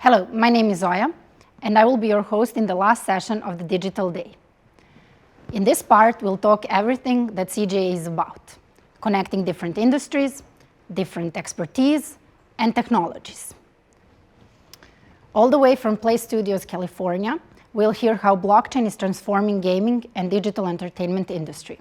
Hello, my name is Zoya, and I will be your host in the last session of the Digital Day. In this part, we'll talk everything that CGA is about, connecting different industries, different expertise, and technologies. All the way from Playstudios, California, we'll hear how blockchain is transforming gaming and digital entertainment industry.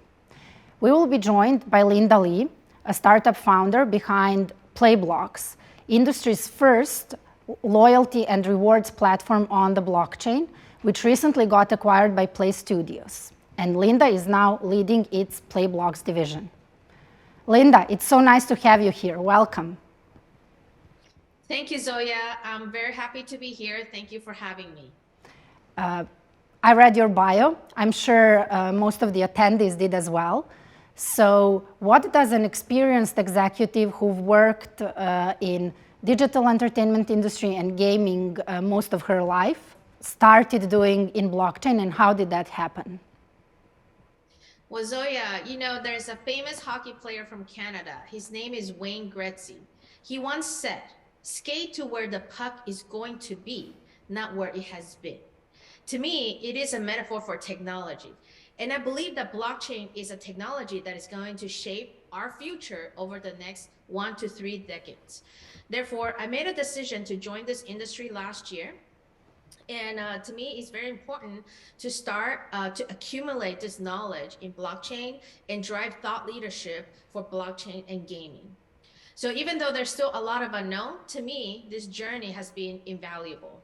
We will be joined by Linda Lee, a startup founder behind Playblocks, industry's first loyalty and rewards platform on the blockchain, which recently got acquired by Playstudios. And Linda is now leading its Playblocks division. Linda, it's so nice to have you here. Welcome. Thank you, Zoya. I'm very happy to be here. Thank you for having me. I read your bio. I'm sure most of the attendees did as well. So what does an experienced executive who've worked in digital entertainment industry and gaming most of her life started doing in blockchain, and how did that happen? Well, Zoya, there's a famous hockey player from Canada. His name is Wayne Gretzky. He once said, "Skate to where the puck is going to be, not where it has been." To me, it is a metaphor for technology. And I believe that blockchain is a technology that is going to shape our future over the next 1 to 3 decades. Therefore, I made a decision to join this industry last year. And to me, it's very important to start to accumulate this knowledge in blockchain and drive thought leadership for blockchain and gaming. So even though there's still a lot of unknown, to me, this journey has been invaluable.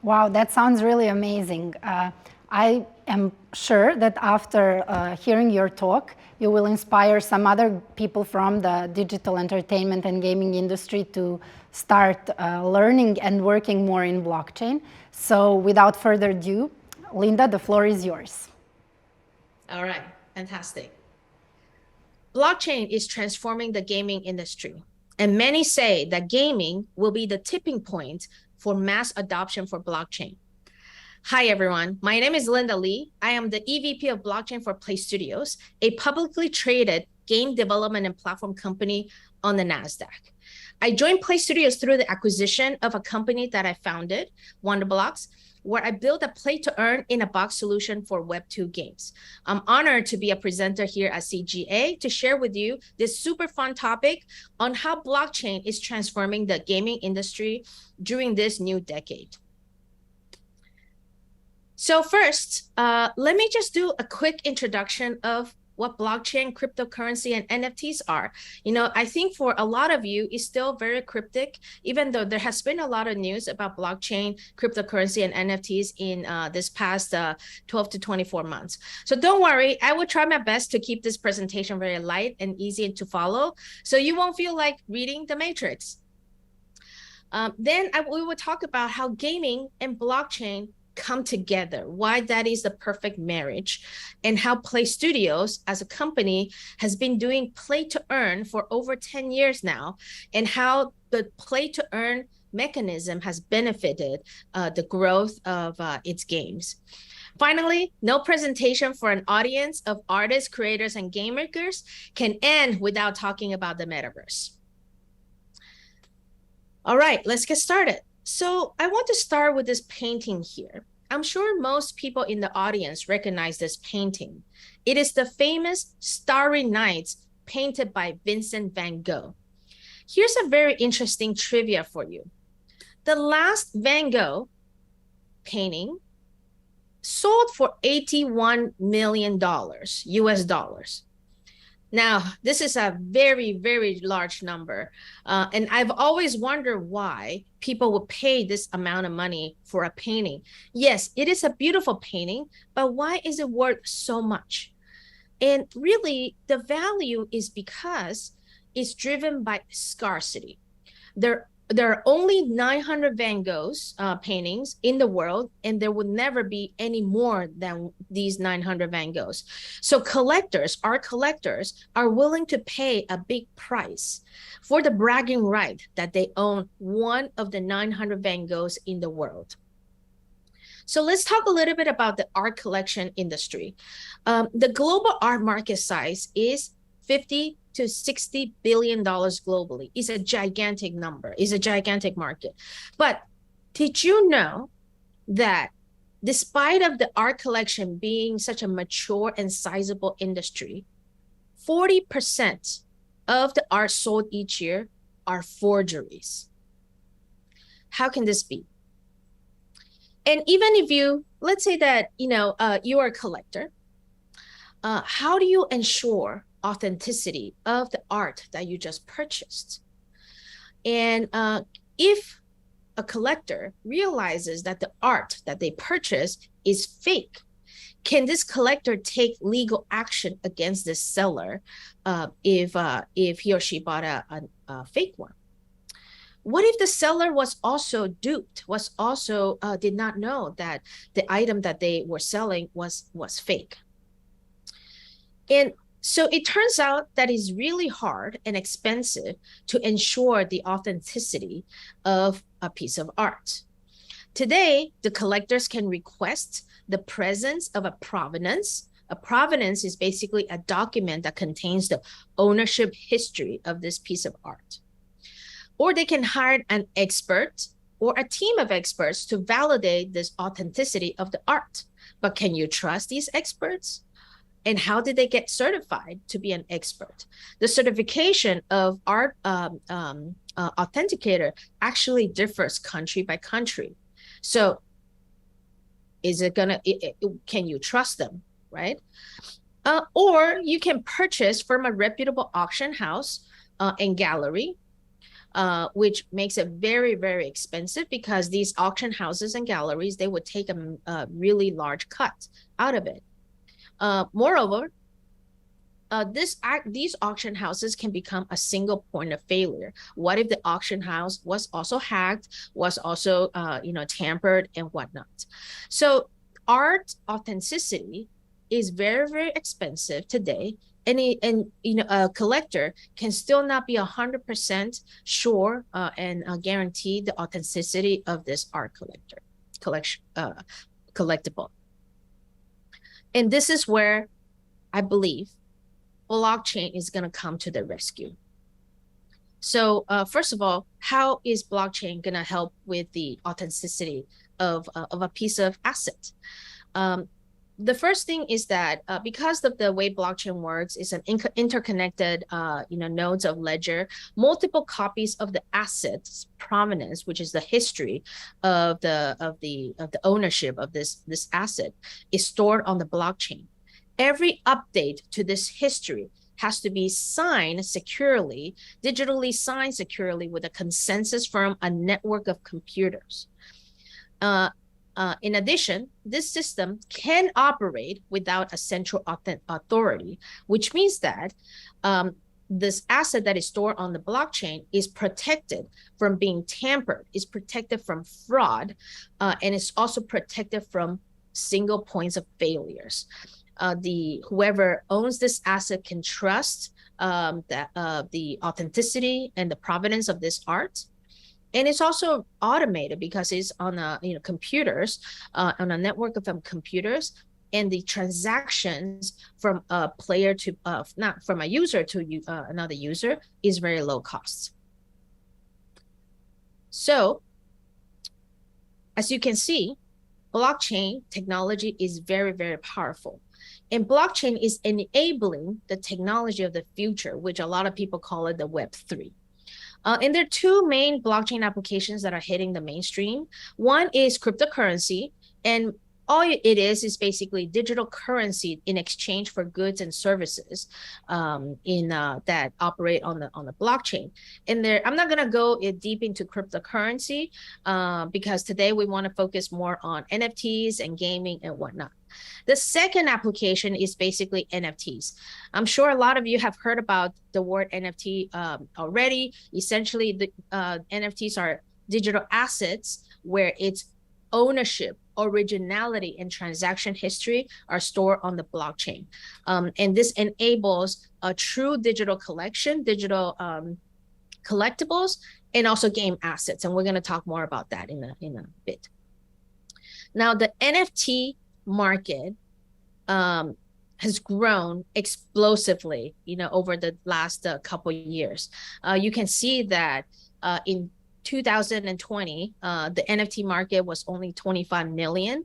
Wow, that sounds really amazing. I am sure that after hearing your talk, you will inspire some other people from the digital entertainment and gaming industry to start learning and working more in blockchain. So without further ado, Linda, the floor is yours. All right, fantastic. Blockchain is transforming the gaming industry, and many say that gaming will be the tipping point for mass adoption for blockchain. Hi, everyone. My name is Linda Lee. I am the EVP of Blockchain for Playstudios, a publicly traded game development and platform company on the NASDAQ. I joined Playstudios through the acquisition of a company that I founded, Wonderblocks, where I built a play-to-earn in-a-box solution for Web2 games. I'm honored to be a presenter here at CGA to share with you this super fun topic on how blockchain is transforming the gaming industry during this new decade. So first, let me just do a quick introduction of what blockchain, cryptocurrency, and NFTs are. I think for a lot of you, it's still very cryptic, even though there has been a lot of news about blockchain, cryptocurrency, and NFTs in this past 12 to 24 months. So don't worry, I will try my best to keep this presentation very light and easy to follow, so you won't feel like reading the Matrix. Then we will talk about how gaming and blockchain come together, why that is the perfect marriage, and how Playstudios as a company has been doing play to earn for over 10 years now, and how the play to earn mechanism has benefited the growth of its games. Finally, no presentation for an audience of artists, creators, and game makers can end without talking about the metaverse. All right, let's get started. So I want to start with this painting here. I'm sure most people in the audience recognize this painting. It is the famous Starry Nights painted by Vincent van Gogh. Here's a very interesting trivia for you. The last Van Gogh painting sold for $81 million US dollars. Now, this is a very, very large number. And I've always wondered why people would pay this amount of money for a painting. Yes, it is a beautiful painting, but why is it worth so much? And really, the value is because it's driven by scarcity. There are only 900 Van Gogh's paintings in the world, and there would never be any more than these 900 Van Goghs. So our collectors are willing to pay a big price for the bragging right that they own one of the 900 Van Goghs in the world. So let's talk a little bit about the art collection industry. The global art market size is 50 to $60 billion globally. Is a gigantic number, is a gigantic market. But Did you know that despite of the art collection being such a mature and sizable industry, 40% of the art sold each year are forgeries? How can this be? And even if you, let's say that, you are a collector, how do you ensure authenticity of the art that you just purchased? And if a collector realizes that the art that they purchase is fake, can this collector take legal action against this seller if he or she bought a fake one? What if the seller was also duped, was also did not know that the item that they were selling was fake? And so it turns out that it's really hard and expensive to ensure the authenticity of a piece of art. Today, the collectors can request the presence of a provenance. A provenance is basically a document that contains the ownership history of this piece of art. Or they can hire an expert or a team of experts to validate this authenticity of the art. But can you trust these experts? And how did they get certified to be an expert? The certification of art authenticator actually differs country by country. So can you trust them, right? Or you can purchase from a reputable auction house and gallery, which makes it very, very expensive because these auction houses and galleries, they would take a really large cut out of it. Moreover, these auction houses can become a single point of failure. What if the auction house was also hacked, was also tampered and whatnot? So art authenticity is very, very expensive today, and a collector can still not be 100% sure and guarantee the authenticity of this art collectible. And this is where I believe blockchain is going to come to the rescue. So first of all, how is blockchain going to help with the authenticity of a piece of asset? The first thing is that because of the way blockchain works, is an interconnected nodes of ledger, multiple copies of the asset's provenance, which is the history of the ownership of this asset, is stored on the blockchain. Every update to this history has to be signed securely, digitally signed securely with a consensus from a network of computers. In addition, this system can operate without a central authority, which means that this asset that is stored on the blockchain is protected from being tampered, is protected from fraud, and it's also protected from single points of failures. Whoever owns this asset can trust the authenticity and the provenance of this art. And it's also automated because it's on computers, on a network of computers, and the transactions from a player to not from a user to another user is very low cost. So, as you can see, blockchain technology is very, very powerful. And blockchain is enabling the technology of the future, which a lot of people call it the Web3. And there are two main blockchain applications that are hitting the mainstream. One is cryptocurrency, and all it is basically digital currency in exchange for goods and services that operate on the blockchain. And I'm not going to go deep into cryptocurrency because today we want to focus more on NFTs and gaming and whatnot. The second application is basically NFTs. I'm sure a lot of you have heard about the word NFT already. Essentially, the NFTs are digital assets where its ownership, originality, and transaction history are stored on the blockchain. And this enables a true digital collection, digital collectibles, and also game assets. And we're going to talk more about that in a bit. Now, the NFT market has grown explosively, over the last couple of years. You can see that in 2020, the NFT market was only 25 million.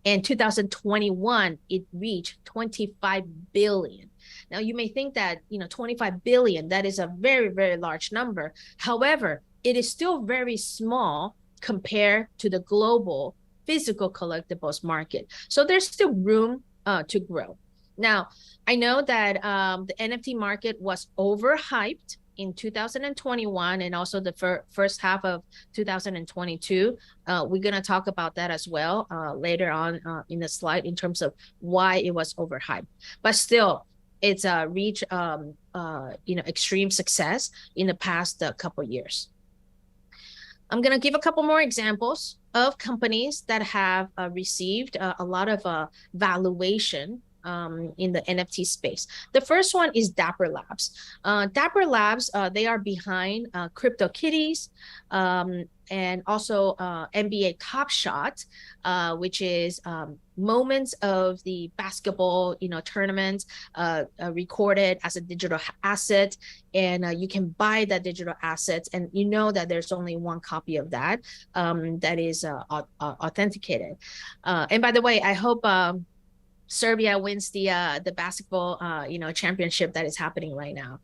In 2021, it reached 25 billion. Now, you may think that, 25 billion, that is a very, very large number. However, it is still very small compared to the global physical collectibles market. So there's still room to grow. Now, I know that the NFT market was overhyped in 2021 and also the first half of 2022. We're going to talk about that as well later on in the slide in terms of why it was overhyped. But still, it's reached extreme success in the past couple of years. I'm going to give a couple more examples of companies that have received a lot of valuation in the NFT space. The first one is Dapper Labs. Dapper Labs, they are behind CryptoKitties and also NBA Top Shot, which is moments of the basketball, tournament recorded as a digital asset, and you can buy that digital asset, and you know that there's only one copy of that that is authenticated. And by the way, I hope Serbia wins the basketball championship that is happening right now.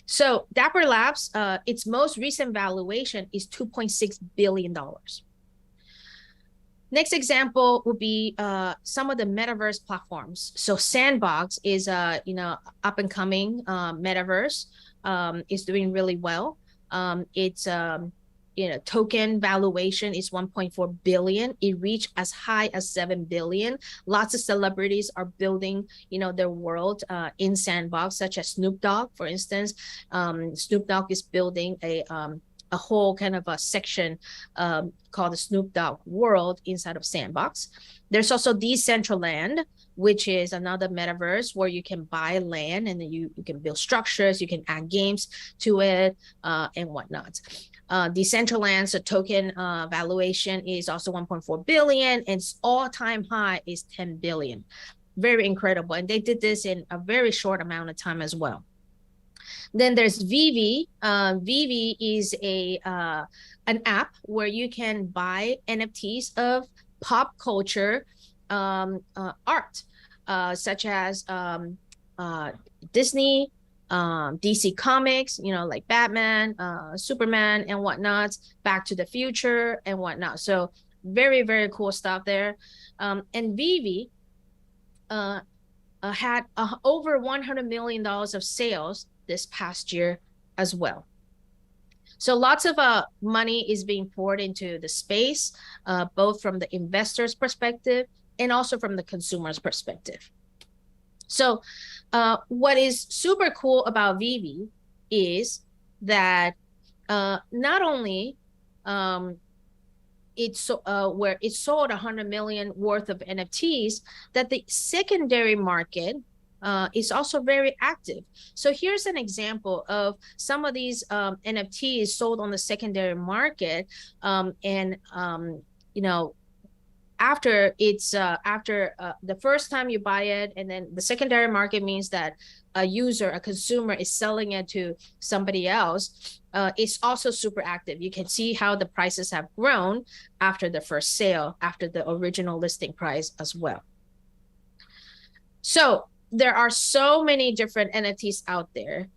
So Dapper Labs, its most recent valuation is $2.6 billion. Next example would be some of the metaverse platforms. So Sandbox is up and coming metaverse, is doing really well. It's token valuation is 1.4 billion. It reached as high as 7 billion. Lots of celebrities are building, their world in Sandbox, such as Snoop Dogg, for instance. Snoop Dogg is building a whole kind of a section called the Snoop Dogg world inside of Sandbox. There's also Decentraland, which is another metaverse where you can buy land and then you can build structures, you can add games to it and whatnot. Decentraland's token valuation is also 1.4 billion, and its all-time high is 10 billion. Very incredible. And they did this in a very short amount of time as well. Then there's Vivi. Vivi is an app where you can buy NFTs of pop culture art, such as Disney, DC Comics, like Batman, Superman and whatnot, Back to the Future and whatnot. So very, very cool stuff there. And Vivi had over $100 million of sales this past year as well. So lots of money is being poured into the space, both from the investor's perspective and also from the consumer's perspective. So what is super cool about Vivi is that not only where it sold 100 million worth of NFTs, that the secondary market is also very active. So here's an example of some of these NFTs sold on the secondary market, after the first time you buy it, and then the secondary market means that a consumer is selling it to somebody else. It's also super active. You can see how the prices have grown after the first sale, after the original listing price as well. So there are so many different NFTs out there.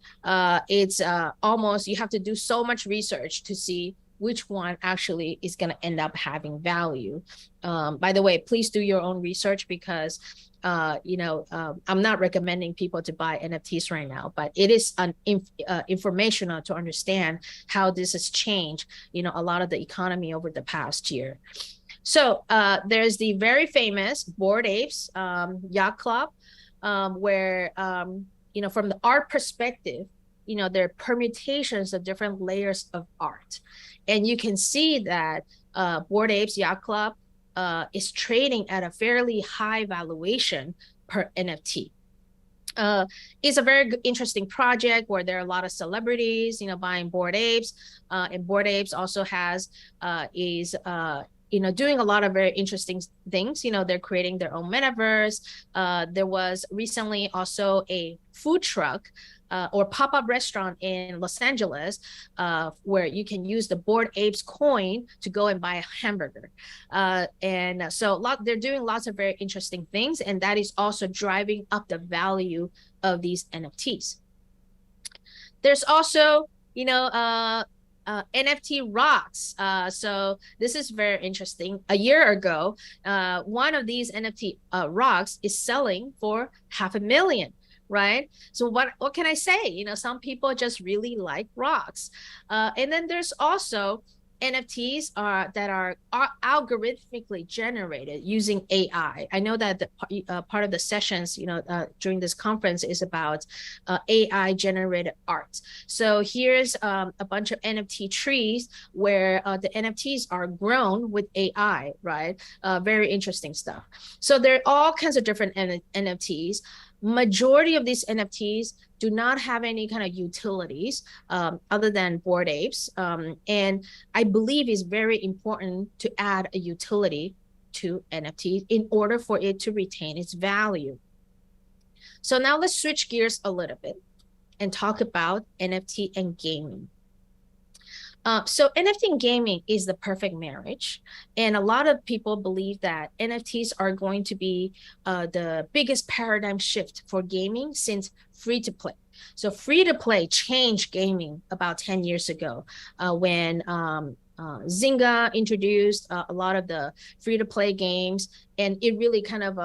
It's almost, you have to do so much research to see which one actually is going to end up having value. By the way, please do your own research, because I'm not recommending people to buy NFTs right now, but it is informational to understand how this has changed, a lot of the economy over the past year. So there's the very famous Bored Apes Yacht Club, where, from the art perspective, there are permutations of different layers of art. And you can see that Bored Apes Yacht Club is trading at a fairly high valuation per NFT. It's a very interesting project where there are a lot of celebrities, buying Bored Apes. And Bored Apes also is doing a lot of very interesting things. They're creating their own metaverse. There was recently also a food truck or pop-up restaurant in Los Angeles, where you can use the Bored Apes coin to go and buy a hamburger. And so they're doing lots of very interesting things, and that is also driving up the value of these NFTs. There's also, NFT rocks. So this is very interesting. A year ago, one of these NFT rocks is selling for $500,000. Right. So what can I say? Some people just really like rocks. And then there's also NFTs that are algorithmically generated using AI. I know that part of the sessions, during this conference is about AI generated art. So here's a bunch of NFT trees where the NFTs are grown with AI, right? Very interesting stuff. So there are all kinds of different NFTs. Majority of these NFTs do not have any kind of utilities other than Bored Apes. And I believe it's very important to add a utility to NFTs in order for it to retain its value. So now let's switch gears a little bit and talk about NFT and gaming. So NFT and gaming is the perfect marriage. And a lot of people believe that NFTs are going to be the biggest paradigm shift for gaming since free-to-play. So free-to-play changed gaming about 10 years ago when Zynga introduced a lot of the free-to-play games, and it really kind of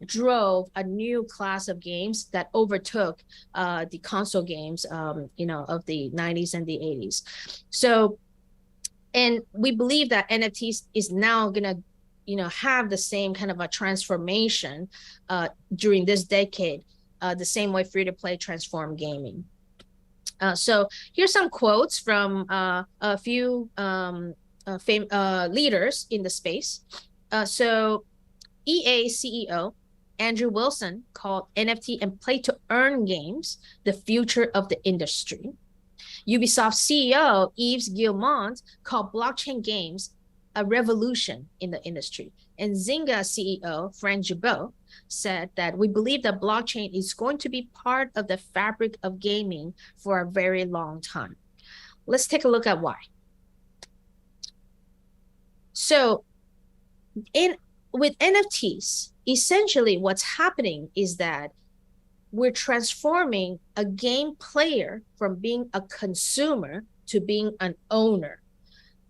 drove a new class of games that overtook the console games, of the 90s and the 80s. So, and we believe that NFTs is now gonna, have the same kind of a transformation during this decade, the same way free-to-play transformed gaming. So here's some quotes from a few leaders in the space. So EA CEO Andrew Wilson called NFT and play-to-earn games the future of the industry. Ubisoft CEO Yves Guillemot called blockchain games a revolution in the industry. And Zynga CEO Frank Gibeau said that we believe that blockchain is going to be part of the fabric of gaming for a very long time. Let's take a look at why. So with NFTs, essentially what's happening is that we're transforming a game player from being a consumer to being an owner.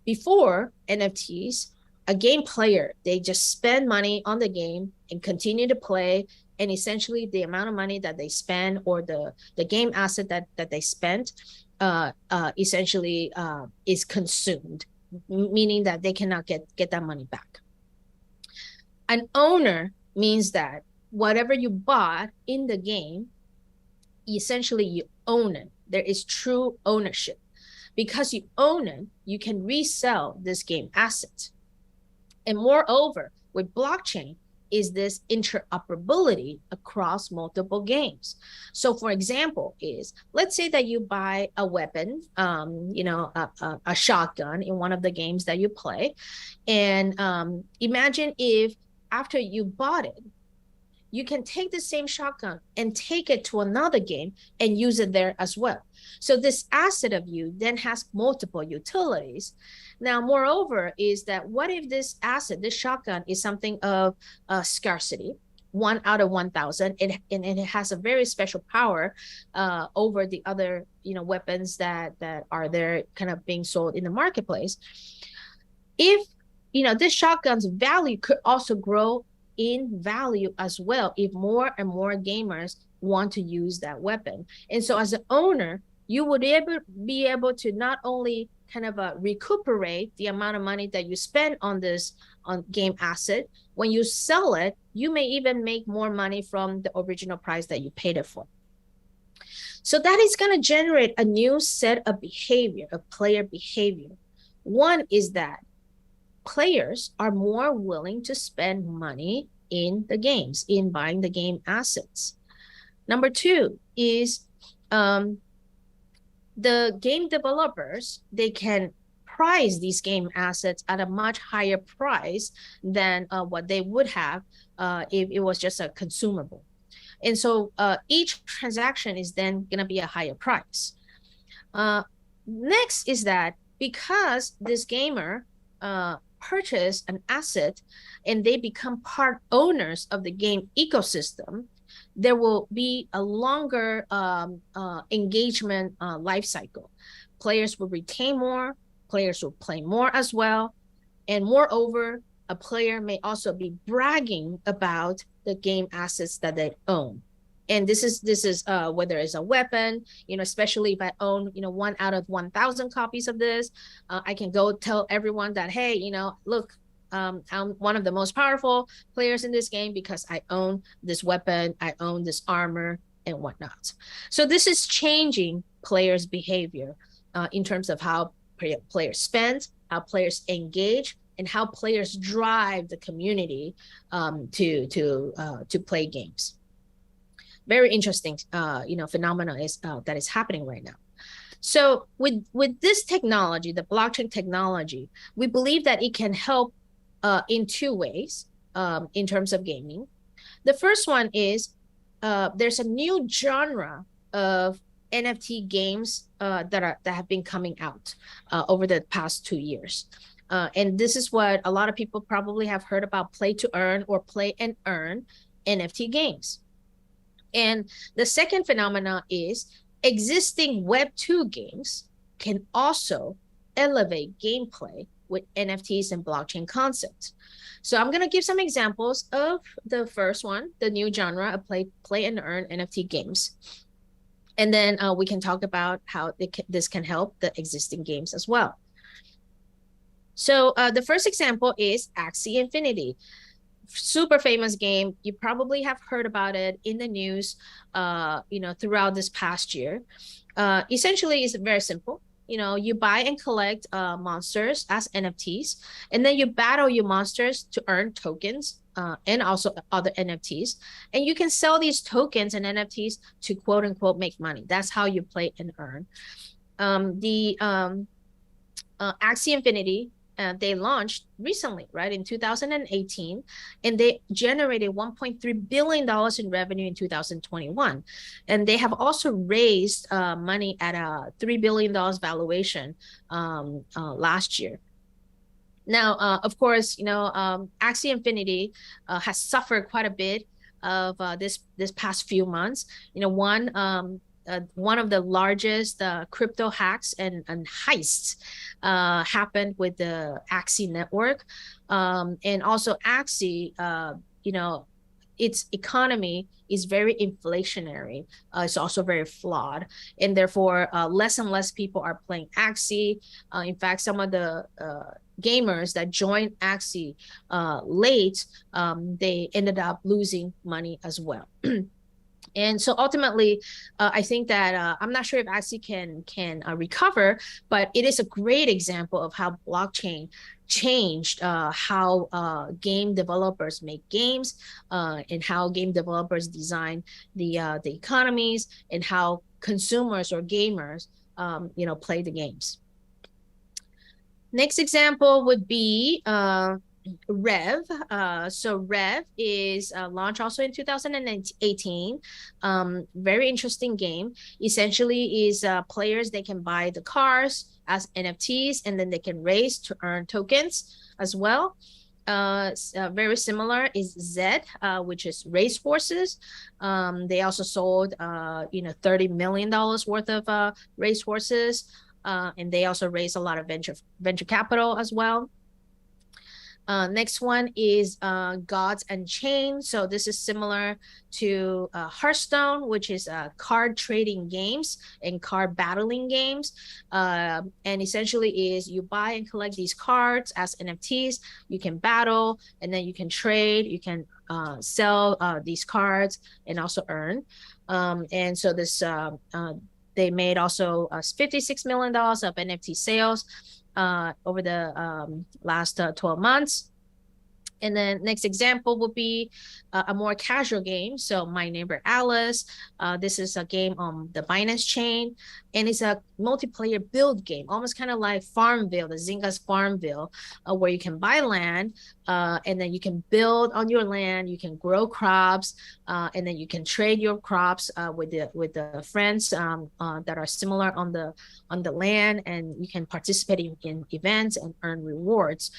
Before NFTs, a game player, they just spend money on the game and continue to play, and essentially the amount of money that they spend or the game asset that they spent essentially is consumed, meaning that they cannot get that money back. An owner means that whatever you bought in the game, essentially you own it. There is true ownership. Because you own it, you can resell this game asset. And moreover, with blockchain is this interoperability across multiple games. So for example, let's say that you buy a weapon, a shotgun in one of the games that you play. And imagine if after you bought it, you can take the same shotgun and take it to another game and use it there as well. So this asset of you then has multiple utilities. Now, moreover, is that what if this asset, this shotgun, is something of scarcity, 1 out of 1,000, and it has a very special power over the other, weapons that are there kind of being sold in the marketplace. If, this shotgun's value could also grow in value as well if more and more gamers want to use that weapon. And so as an owner, you would be able to not only kind of recuperate the amount of money that you spend on game asset. When you sell it, you may even make more money from the original price that you paid it for. So that is going to generate a new set of behavior, of player behavior. One is that players are more willing to spend money in the games, in buying the game assets. Number two is the game developers, they can price these game assets at a much higher price than what they would have if it was just a consumable. And so each transaction is then going to be a higher price. Next is that because this gamer purchase an asset and they become part owners of the game ecosystem, there will be a longer engagement life cycle. Players will retain more, players will play more as well. And moreover, a player may also be bragging about the game assets that they own. And this is whether it's a weapon, especially if I own, 1 out of 1,000 copies of this, I can go tell everyone that, hey, look, I'm one of the most powerful players in this game because I own this weapon, I own this armor and whatnot. So this is changing players' behavior in terms of how players spend, how players engage, and how players drive the community to play games. Very interesting, phenomena that is happening right now. So with this technology, the blockchain technology, we believe that it can help in 2 ways in terms of gaming. The first one is there's a new genre of NFT games that have been coming out over the past 2 years. And this is what a lot of people probably have heard about: play to earn or play and earn NFT games. And the second phenomena is existing Web2 games can also elevate gameplay with NFTs and blockchain concepts. So I'm going to give some examples of the first one, the new genre of play and earn NFT games. And then we can talk about how this can help the existing games as well. So the first example is Axie Infinity. Super famous game. You probably have heard about it in the news, throughout this past year. Essentially, it's very simple. You buy and collect monsters as NFTs, and then you battle your monsters to earn tokens and also other NFTs. And you can sell these tokens and NFTs to quote unquote make money. That's how you play and earn. Axie Infinity, they launched recently, right, in 2018, and they generated $1.3 billion in revenue in 2021. And they have also raised money at a $3 billion valuation last year. Now, of course, Axie Infinity has suffered quite a bit of this past few months. One of the largest crypto hacks and heists happened with the Axie network. And also Axie, its economy is very inflationary. It's also very flawed. And therefore, less and less people are playing Axie. In fact, some of the gamers that joined Axie late, they ended up losing money as well. And so ultimately, I think that I'm not sure if Axie can recover, but it is a great example of how blockchain changed how game developers make games and how game developers design the economies and how consumers or gamers play the games. Next example would be Rev. So Rev is launched also in 2018. Very interesting game. Essentially is players, they can buy the cars as NFTs and then they can race to earn tokens as well. Very similar is Zed, which is race horses. They also sold $30 million worth of race horses, and they also raised a lot of venture capital as well. Next one is Gods Unchained. So this is similar to Hearthstone, which is card trading games and card battling games. And essentially is you buy and collect these cards as NFTs. You can battle and then you can trade. You can sell these cards and also earn. And so this they made also $56 million of NFT sales over the last 12 months. And then next example would be a more casual game. So My Neighbor Alice, this is a game on the Binance chain, and it's a multiplayer build game, almost kind of like Farmville, the Zynga's Farmville, where you can buy land, and then you can build on your land, you can grow crops, and then you can trade your crops with the friends that are similar on the land, and you can participate in events and earn rewards.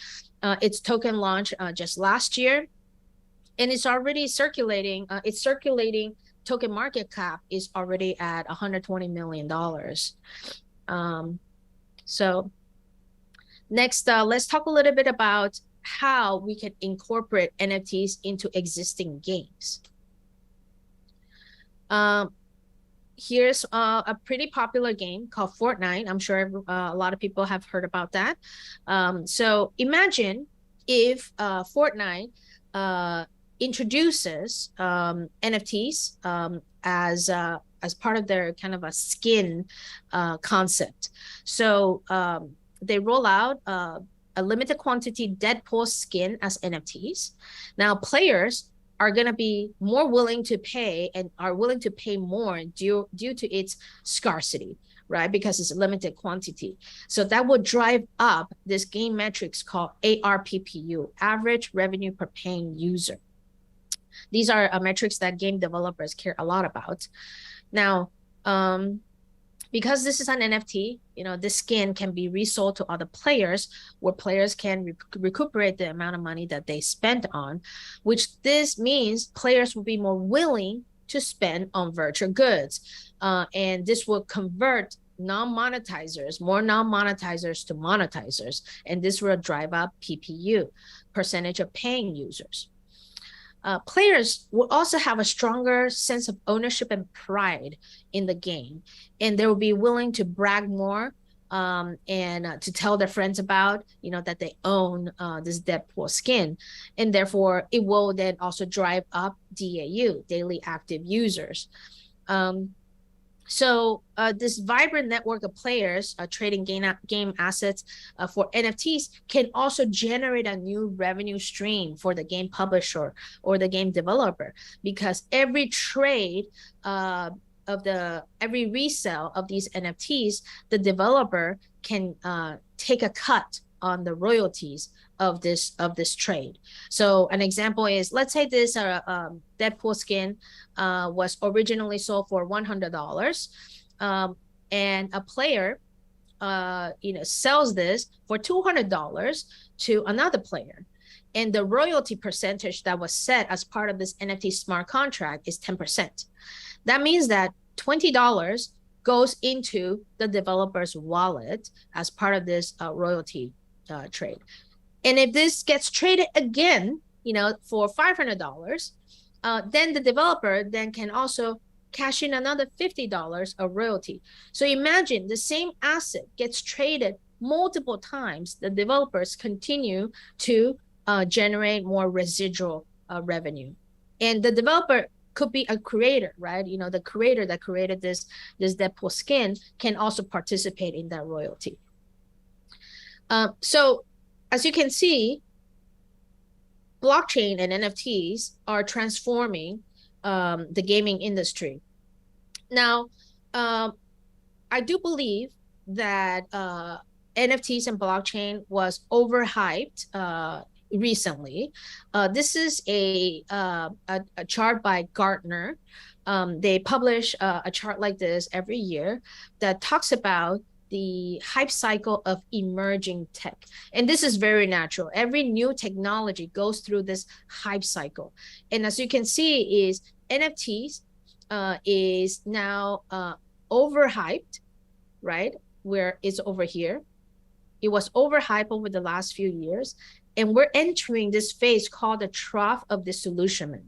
Its token launched just last year, and it's already circulating. Its circulating token market cap is already at $120 million. So next, let's talk a little bit about how we can incorporate NFTs into existing games. Here's a pretty popular game called Fortnite. I'm sure a lot of people have heard about that. So imagine if Fortnite introduces NFTs as part of their kind of a skin concept. So they roll out a limited quantity Deadpool skin as NFTs. Now players are going to be more willing to pay, and are willing to pay more due to its scarcity, right? Because it's a limited quantity. So that will drive up this game metrics called ARPPU, average revenue per paying user. These are metrics that game developers care a lot about. Now, because this is an NFT, this skin can be resold to other players, where players can recuperate the amount of money that they spent on, which this means players will be more willing to spend on virtual goods. And this will convert non-monetizers, more non-monetizers to monetizers. And this will drive up PPU, percentage of paying users. Players will also have a stronger sense of ownership and pride in the game, and they will be willing to brag more and to tell their friends about, that they own this Deadpool skin, and therefore it will then also drive up DAU, daily active users. So this vibrant network of players trading game assets for NFTs can also generate a new revenue stream for the game publisher or the game developer, because every trade every resale of these NFTs, the developer can take a cut on the royalties of this trade. So an example is, let's say this Deadpool skin was originally sold for $100, and a player sells this for $200 to another player, and the royalty percentage that was set as part of this NFT smart contract is 10%. That means that $20 goes into the developer's wallet as part of this royalty trade. And if this gets traded again, for $500, then the developer then can also cash in another $50 of royalty. So imagine the same asset gets traded multiple times. The developers continue to generate more residual revenue. And the developer could be a creator, right? The creator that created this Deadpool skin can also participate in that royalty. So as you can see, blockchain and NFTs are transforming the gaming industry. Now, I do believe that NFTs and blockchain was overhyped recently. This is a chart by Gartner. They publish a chart like this every year that talks about the hype cycle of emerging tech. And this is very natural. Every new technology goes through this hype cycle. And as you can see, is NFTs is now overhyped, right? Where it's over here. It was overhyped over the last few years. And we're entering this phase called the trough of disillusionment,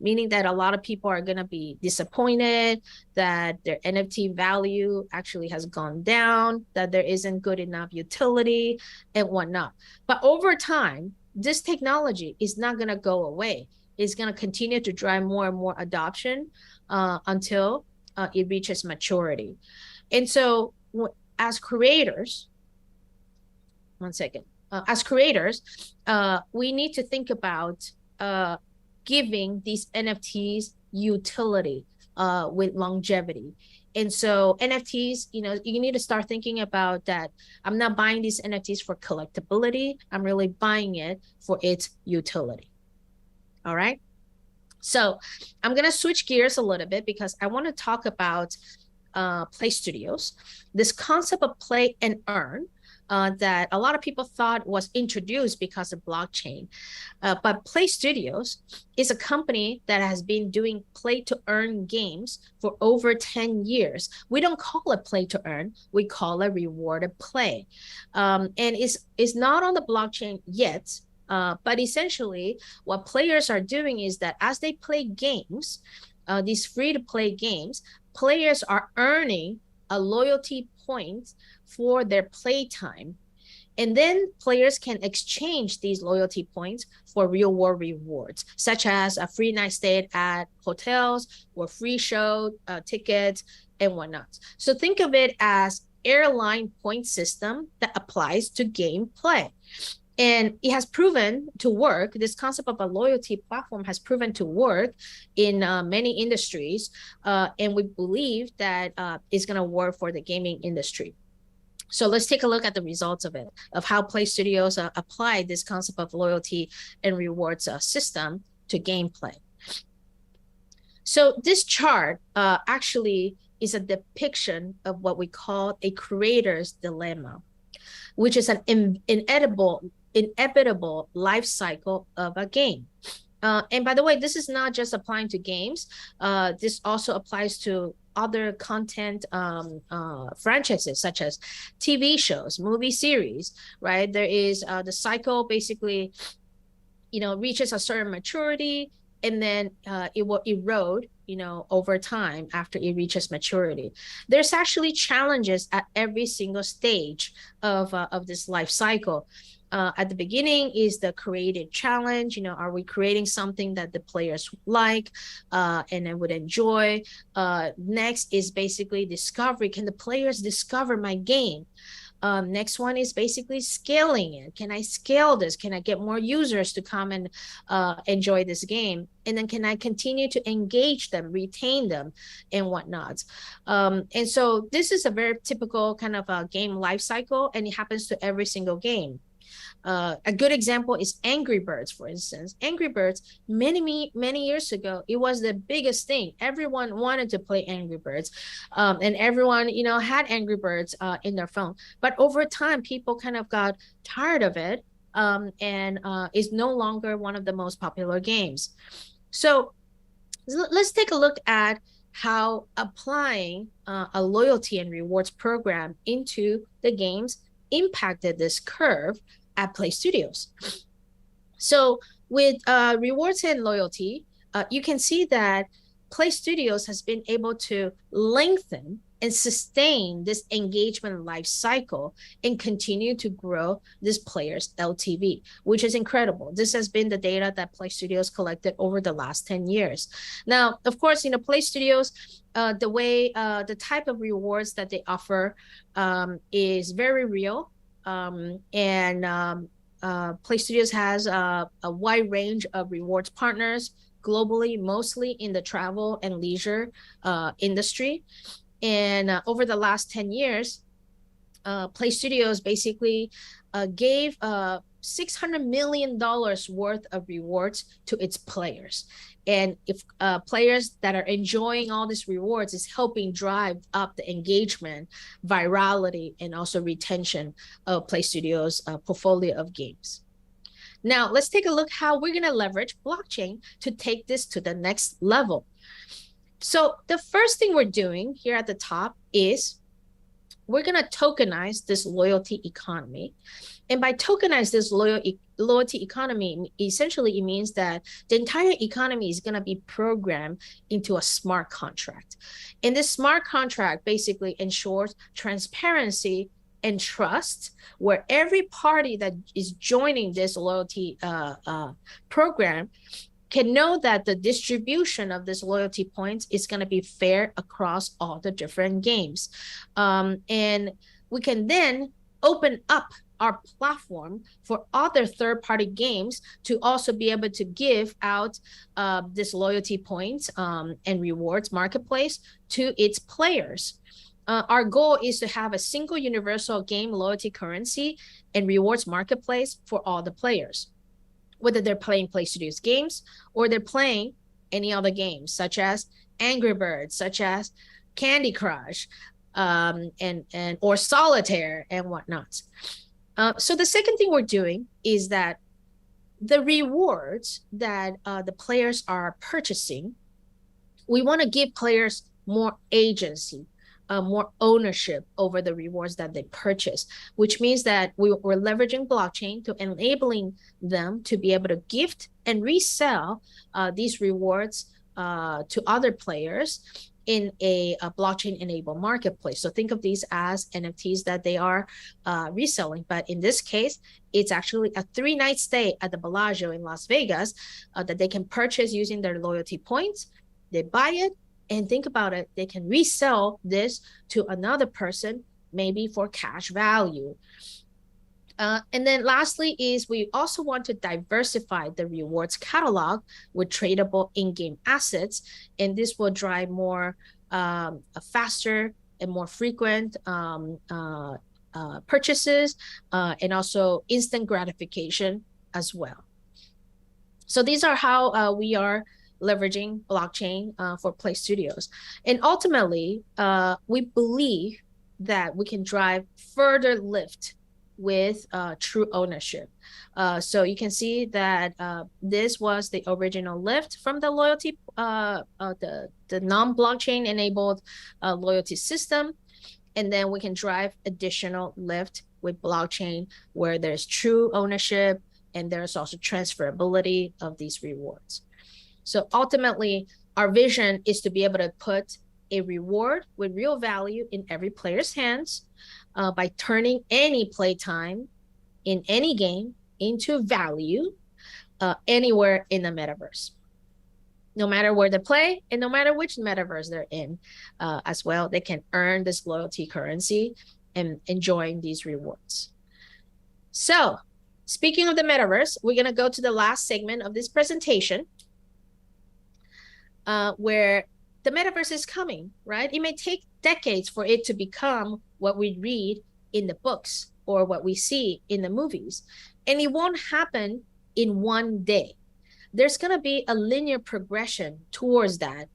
meaning that a lot of people are going to be disappointed that their NFT value actually has gone down, that there isn't good enough utility and whatnot. But over time, this technology is not going to go away. It's going to continue to drive more and more adoption until it reaches maturity. And so as creators, as creators, we need to think about, giving these NFTs utility with longevity. And so NFTs, you need to start thinking about that. I'm not buying these NFTs for collectability. I'm really buying it for its utility. All right. So I'm going to switch gears a little bit because I want to talk about Playstudios, this concept of play and earn that a lot of people thought was introduced because of blockchain. But Playstudios is a company that has been doing play to earn games for over 10 years. We don't call it play to earn, we call it rewarded play. And it's not on the blockchain yet. But essentially, what players are doing is that as they play games, these free-to-play games, players are earning a loyalty point for their playtime. And then players can exchange these loyalty points for real-world rewards, such as a free night stay at hotels or free show tickets and whatnot. So think of it as airline point system that applies to gameplay. And it has proven to work. This concept of a loyalty platform has proven to work in many industries. And we believe that it's going to work for the gaming industry. So let's take a look at the results of it, of how Playstudios apply this concept of loyalty and rewards system to gameplay. So this chart actually is a depiction of what we call a creator's dilemma, which is an inevitable life cycle of a game. And by the way, this is not just applying to games. This also applies to other content franchises, such as TV shows, movie series, right? There is the cycle basically, reaches a certain maturity, and then it will erode, over time after it reaches maturity. There's actually challenges at every single stage of this life cycle. At the beginning is the creative challenge. Are we creating something that the players like and then would enjoy? Next is basically discovery. Can the players discover my game? Next one is basically scaling it. Can I scale this? Can I get more users to come and enjoy this game? And then can I continue to engage them, retain them, and whatnot? And so this is a very typical kind of a game life cycle, and it happens to every single game. A good example is Angry Birds, for instance. Angry Birds, many years ago, it was the biggest thing. Everyone wanted to play Angry Birds, and everyone, had Angry Birds in their phone. But over time, people kind of got tired of it, and is no longer one of the most popular games. So let's take a look at how applying a loyalty and rewards program into the games impacted this curve at Playstudios. So with rewards and loyalty, you can see that Playstudios has been able to lengthen and sustain this engagement life cycle and continue to grow this player's LTV, which is incredible. This has been the data that Playstudios collected over the last 10 years. Now, of course, Playstudios, the type of rewards that they offer is very real. Playstudios has a wide range of rewards partners globally, mostly in the travel and leisure industry. And over the last 10 years, Playstudios basically gave $600 million worth of rewards to its players. And if players that are enjoying all these rewards is helping drive up the engagement, virality, and also retention of Playstudios' portfolio of games. Now, let's take a look how we're going to leverage blockchain to take this to the next level. So the first thing we're doing here at the top is we're going to tokenize this loyalty economy. And by tokenize this loyalty economy, essentially it means that the entire economy is going to be programmed into a smart contract. And this smart contract basically ensures transparency and trust, where every party that is joining this loyalty program can know that the distribution of this loyalty points is going to be fair across all the different games. And we can then open up our platform for other third-party games to also be able to give out this loyalty points and rewards marketplace to its players. Our goal is to have a single universal game loyalty currency and rewards marketplace for all the players, whether they're playing Playstudios games or they're playing any other games, such as Angry Birds, such as Candy Crush, or Solitaire and whatnot. So the second thing we're doing is that the rewards that the players are purchasing, we want to give players more agency, more ownership over the rewards that they purchase, which means that we're leveraging blockchain to enabling them to be able to gift and resell these rewards to other players in a blockchain-enabled marketplace. So think of these as NFTs that they are reselling. But in this case, it's actually a 3-night stay at the Bellagio in Las Vegas that they can purchase using their loyalty points. They buy it, and think about it, they can resell this to another person, maybe for cash value. And then lastly is we also want to diversify the rewards catalog with tradable in-game assets. And this will drive more faster and more frequent purchases and also instant gratification as well. So these are how we are leveraging blockchain for Playstudios. And ultimately, we believe that we can drive further lift with true ownership. So you can see that this was the original lift from the loyalty, the non-blockchain enabled loyalty system. And then we can drive additional lift with blockchain where there's true ownership and there's also transferability of these rewards. So ultimately, our vision is to be able to put a reward with real value in every player's hands by turning any playtime in any game into value anywhere in the metaverse. No matter where they play and no matter which metaverse they're in as well, they can earn this loyalty currency and enjoying these rewards. So speaking of the metaverse, we're going to go to the last segment of this presentation where the metaverse is coming, right? It may take decades for it to become what we read in the books or what we see in the movies. And it won't happen in one day. There's going to be a linear progression towards that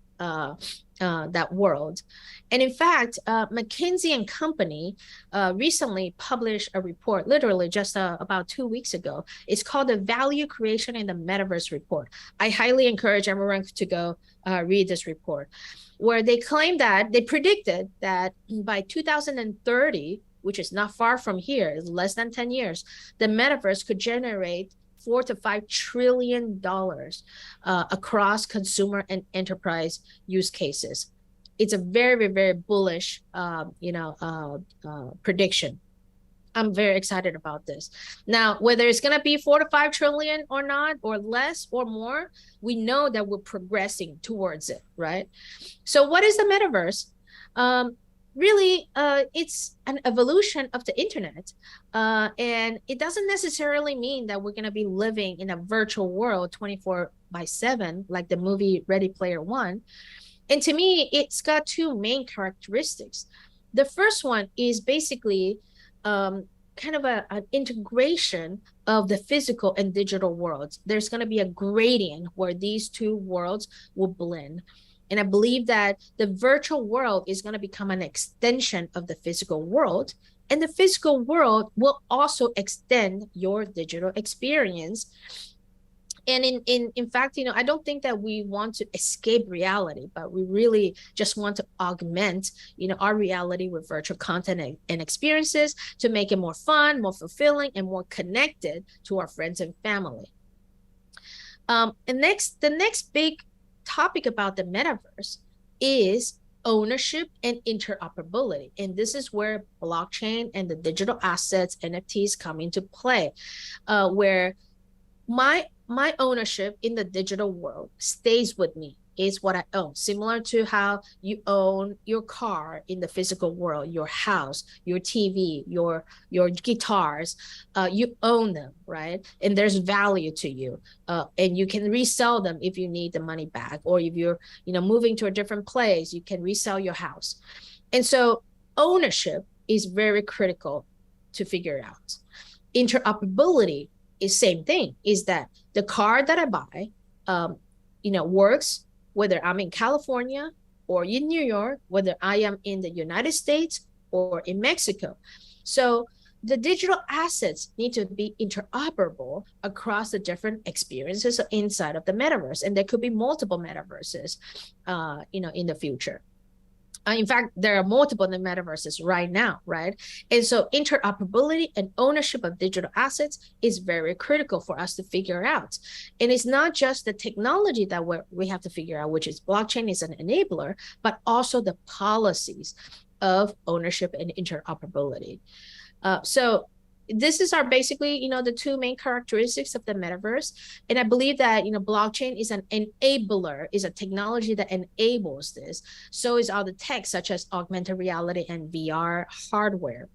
world. And in fact, McKinsey and Company recently published a report, literally just about 2 weeks ago. It's called the Value Creation in the Metaverse Report. I highly encourage everyone to go read this report, where they claim that they predicted that by 2030, which is not far from here, it's less than 10 years, the metaverse could generate $4 to $5 trillion across consumer and enterprise use cases. It's a very, very bullish, prediction. I'm very excited about this. Now, whether it's going to be 4 to 5 trillion or not, or less or more, we know that we're progressing towards it, right? So what is the metaverse? Really, it's an evolution of the internet. And it doesn't necessarily mean that we're going to be living in a virtual world 24/7, like the movie Ready Player One. And to me, it's got two main characteristics. The first one is basically kind of an integration of the physical and digital worlds. There's going to be a gradient where these two worlds will blend. And I believe that the virtual world is going to become an extension of the physical world. And the physical world will also extend your digital experience. And in fact, I don't think that we want to escape reality, but we really just want to augment, our reality with virtual content and experiences to make it more fun, more fulfilling, and more connected to our friends and family. And the next big topic about the metaverse is ownership and interoperability. And this is where blockchain and the digital assets, NFTs, come into play, where my ownership in the digital world stays with me. is what I own, similar to how you own your car in the physical world, your house, your TV, your guitars. You own them, right? And there's value to you, and you can resell them if you need the money back, or if you're moving to a different place, you can resell your house. And so ownership is very critical to figure out. Interoperability is same thing, is that the car that I buy works whether I'm in California or in New York, whether I am in the United States or in Mexico. So the digital assets need to be interoperable across the different experiences inside of the metaverse. And there could be multiple metaverses in the future. In fact, there are multiple metaverses right now, right? And so interoperability and ownership of digital assets is very critical for us to figure out. And it's not just the technology that we have to figure out, which is blockchain is an enabler, but also the policies of ownership and interoperability. So this is our basically, the two main characteristics of the metaverse. And I believe that, blockchain is an enabler, is a technology that enables this. So is all the tech, such as augmented reality and VR hardware.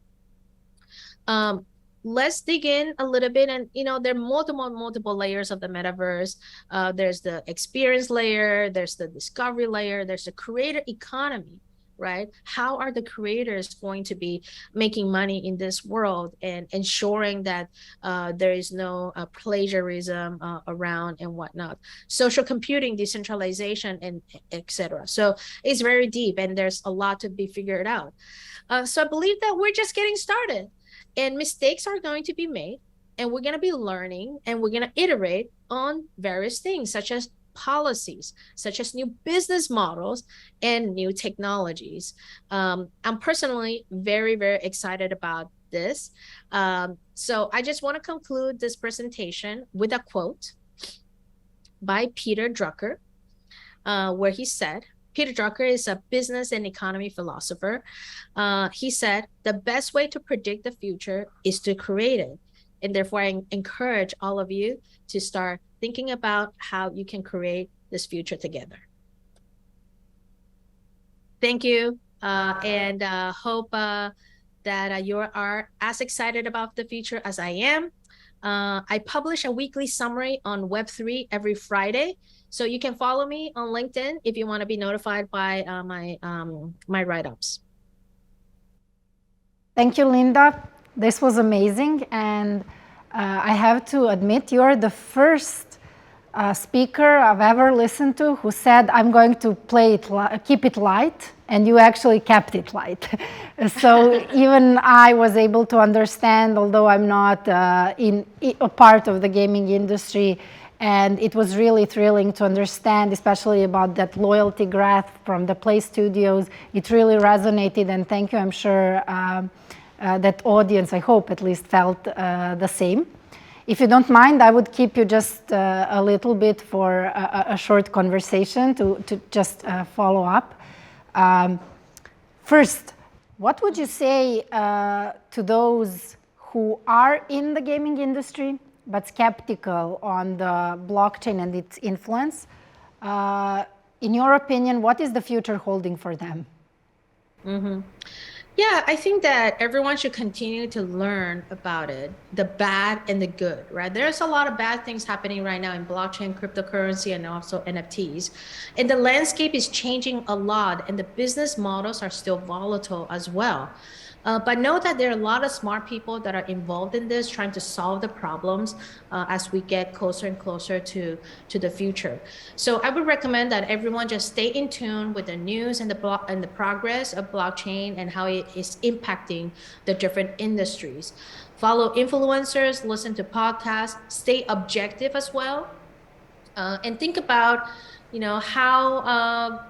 Let's dig in a little bit. And, there are multiple layers of the metaverse. There's the experience layer, there's the discovery layer, there's the creator economy, right? How are the creators going to be making money in this world and ensuring that there is no plagiarism around and whatnot? Social computing, decentralization, and etc. So it's very deep, and there's a lot to be figured out. So I believe that we're just getting started, and mistakes are going to be made, and we're going to be learning, and we're going to iterate on various things, such as policies, such as new business models and new technologies. I'm personally very, very excited about this. So I just want to conclude this presentation with a quote by Peter Drucker, where he said, Peter Drucker is a business and economy philosopher. He said, "The best way to predict the future is to create it." And therefore, I encourage all of you to start thinking about how you can create this future together. Thank you, and hope that you are as excited about the future as I am. I publish a weekly summary on Web3 every Friday, so you can follow me on LinkedIn if you want to be notified by my write-ups. Thank you, Linda. This was amazing, and I have to admit, you're the first speaker I've ever listened to who said, "I'm going to keep it light," and you actually kept it light. So even I was able to understand, although I'm not a part of the gaming industry, and it was really thrilling to understand, especially about that loyalty graph from the Playstudios. It really resonated, and thank you. I'm sure that audience, I hope at least, felt the same. If you don't mind, I would keep you just a little bit for a short conversation to just follow up. First, what would you say to those who are in the gaming industry but skeptical on the blockchain and its influence? In your opinion, what is the future holding for them? Mm-hmm. Yeah, I think that everyone should continue to learn about it, the bad and the good, right? There's a lot of bad things happening right now in blockchain, cryptocurrency, and also NFTs. And the landscape is changing a lot, and the business models are still volatile as well. But know that there are a lot of smart people that are involved in this, trying to solve the problems as we get closer and closer to the future. So I would recommend that everyone just stay in tune with the news and the progress of blockchain and how it is impacting the different industries. Follow influencers, listen to podcasts, stay objective as well, and think about, how.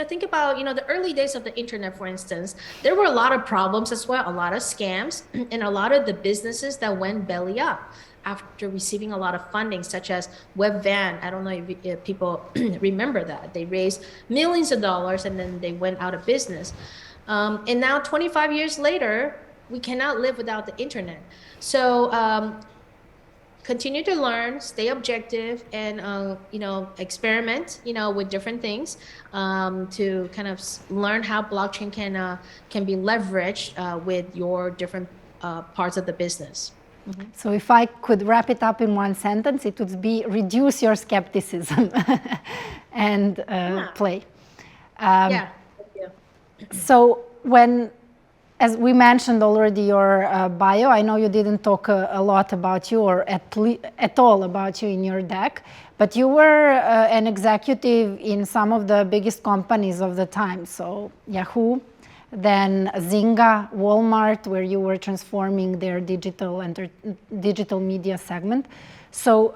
Think about, the early days of the internet, for instance. There were a lot of problems as well, a lot of scams, and a lot of the businesses that went belly up after receiving a lot of funding, such as Webvan. I don't know if people remember that. They raised millions of dollars and then they went out of business. And now 25 years later, we cannot live without the internet. So continue to learn, stay objective, and experiment, with different things, to kind of learn how blockchain can be leveraged with your different parts of the business. So if I could wrap it up in one sentence, it would be reduce your skepticism and play. Yeah. Thank you. So as we mentioned already your bio, I know you didn't talk a lot about you or at all about you in your deck, but you were an executive in some of the biggest companies of the time. So Yahoo, then Zynga, Walmart, where you were transforming their digital media segment. So,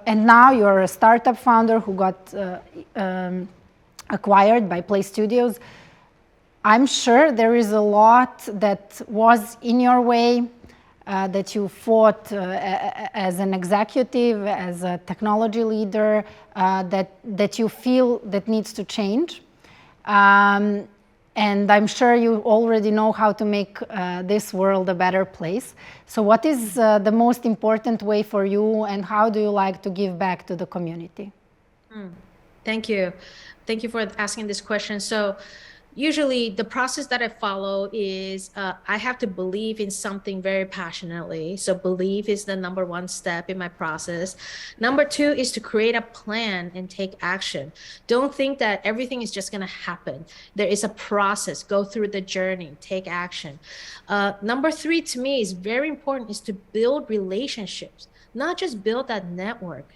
and now you're a startup founder who got acquired by Playstudios. I'm sure there is a lot that was in your way, that you fought as an executive, as a technology leader, that you feel that needs to change. And I'm sure you already know how to make this world a better place. So what is the most important way for you, and how do you like to give back to the community? Thank you. Thank you for asking this question. So usually the process that I follow is I have to believe in something very passionately. So belief is the number one step in my process. Number two is to create a plan and take action. Don't think that everything is just going to happen. There is a process. Go through the journey, take action. Number three, to me, is very important, is to build relationships, not just build that network.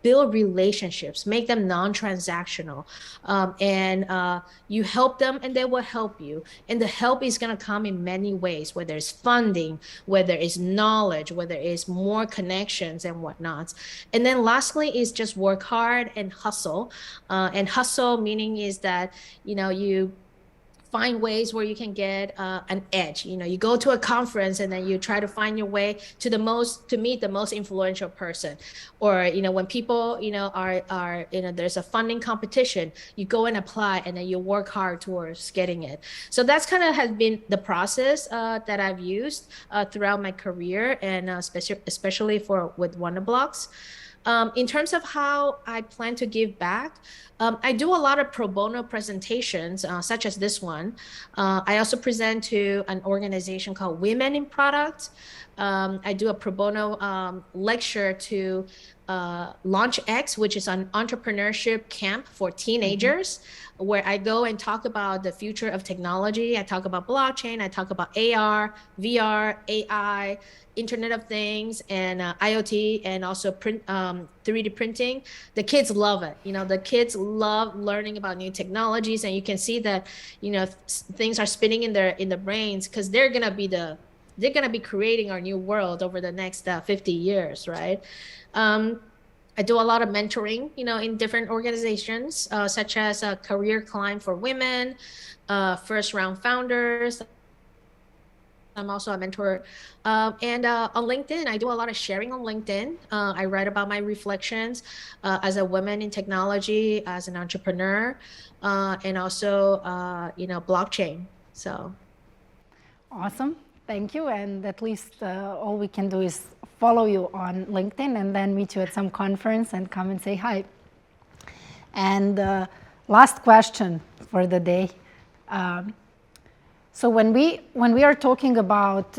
Build relationships, make them non-transactional, and you help them and they will help you. And the help is going to come in many ways, whether it's funding, whether it's knowledge, whether it's more connections and whatnot. And then lastly is just work hard and hustle. And hustle meaning is that, you find ways where you can get an edge. You go to a conference and then you try to find your way to meet the most influential person. Or, when people, are there's a funding competition, you go and apply and then you work hard towards getting it. So that's kind of has been the process that I've used throughout my career, and especially with Wonderblocks. In terms of how I plan to give back, I do a lot of pro bono presentations, such as this one. I also present to an organization called Women in Product. I do a pro bono lecture to Launch X, which is an entrepreneurship camp for teenagers, where I go and talk about the future of technology. I talk about blockchain. I talk about AR, VR, AI, Internet of Things, and IoT, and also 3D printing. The kids love it. The kids love learning about new technologies, and you can see that, things are spinning in their brains, because they're gonna be creating our new world over the next 50 years, right? I do a lot of mentoring, in different organizations, such as Career Climb for Women, First Round Founders. I'm also a mentor. And on LinkedIn, I do a lot of sharing on LinkedIn. I write about my reflections as a woman in technology, as an entrepreneur, and also, blockchain. So. Awesome. Thank you. And at least all we can do is follow you on LinkedIn and then meet you at some conference and come and say hi. And last question for the day. So when we are talking about,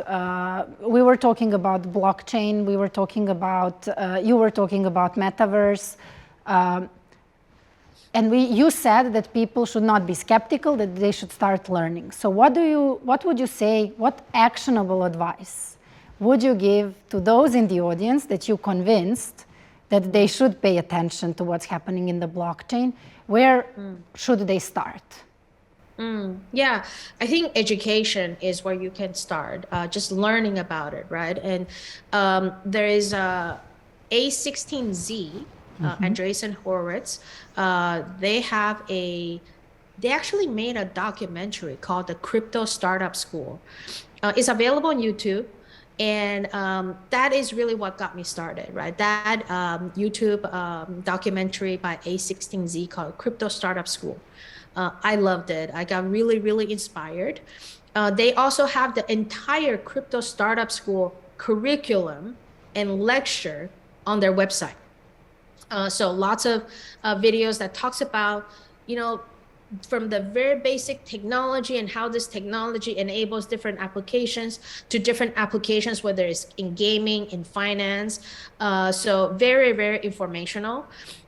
we were talking about blockchain, we were talking about, you were talking about metaverse, and you said that people should not be skeptical, that they should start learning. So what would you say, what actionable advice would you give to those in the audience that you convinced that they should pay attention to what's happening in the blockchain? Where should they start? Yeah, I think education is where you can start, just learning about it, right? And there is A16Z, Andreessen Horowitz. They actually made a documentary called The Crypto Startup School. It's available on YouTube. And that is really what got me started, right? That YouTube documentary by A16Z called Crypto Startup School. I loved it. I got really, really inspired. They also have the entire Crypto Startup School curriculum and lecture on their website. So lots of videos that talks about, from the very basic technology and how this technology enables different applications to different applications, whether it's in gaming, in finance. So very, very informational.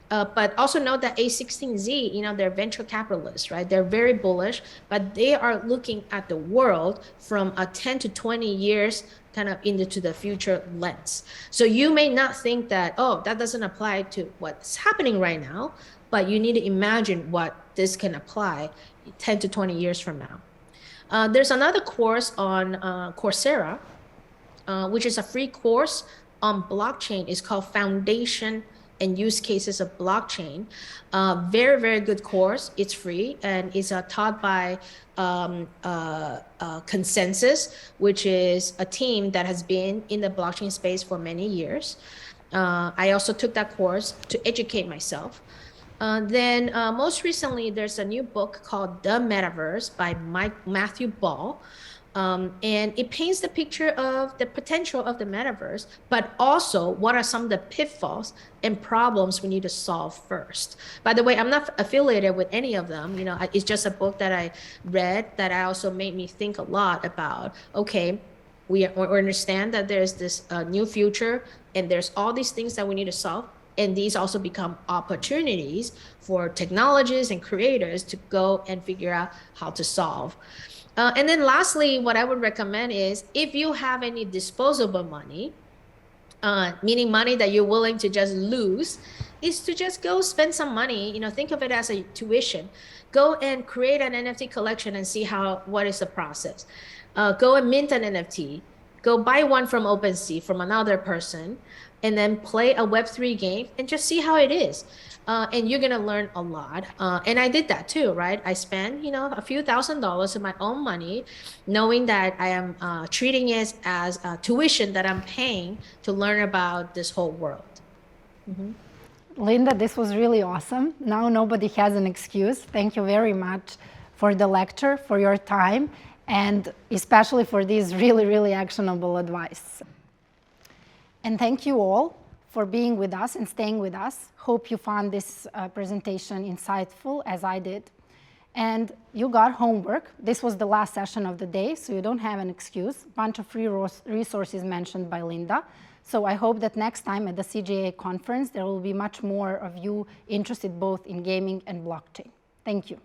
But also note that A16Z, they're venture capitalists, right? They're very bullish, but they are looking at the world from a 10 to 20 years kind of into the future lens. So you may not think that, oh, that doesn't apply to what's happening right now, but you need to imagine what this can apply 10 to 20 years from now. There's another course on Coursera, which is a free course on blockchain. It's called Foundation and Use Cases of Blockchain. Very, very good course. It's free and it's taught by Consensus, which is a team that has been in the blockchain space for many years. I also took that course to educate myself. Then most recently, there's a new book called The Metaverse by Matthew Ball. And it paints the picture of the potential of the metaverse, but also what are some of the pitfalls and problems we need to solve first. By the way, I'm not affiliated with any of them. It's just a book that I read that also made me think a lot about, okay, we understand that there's this new future and there's all these things that we need to solve. And these also become opportunities for technologists and creators to go and figure out how to solve. And then lastly, what I would recommend is if you have any disposable money, meaning money that you're willing to just lose, is to just go spend some money, think of it as a tuition. Go and create an NFT collection and see what is the process. Go and mint an NFT. Go buy one from OpenSea from another person, and then play a Web3 game and just see how it is. And you're gonna learn a lot. And I did that too, right? I spent, a few $1,000s of my own money, knowing that I am treating it as a tuition that I'm paying to learn about this whole world. Mm-hmm. Linda, this was really awesome. Now nobody has an excuse. Thank you very much for the lecture, for your time, and especially for this really, really actionable advice. And thank you all for being with us and staying with us. Hope you found this presentation insightful, as I did. And you got homework. This was the last session of the day, so you don't have an excuse. A bunch of free resources mentioned by Linda. So I hope that next time at the CGA conference, there will be much more of you interested both in gaming and blockchain. Thank you.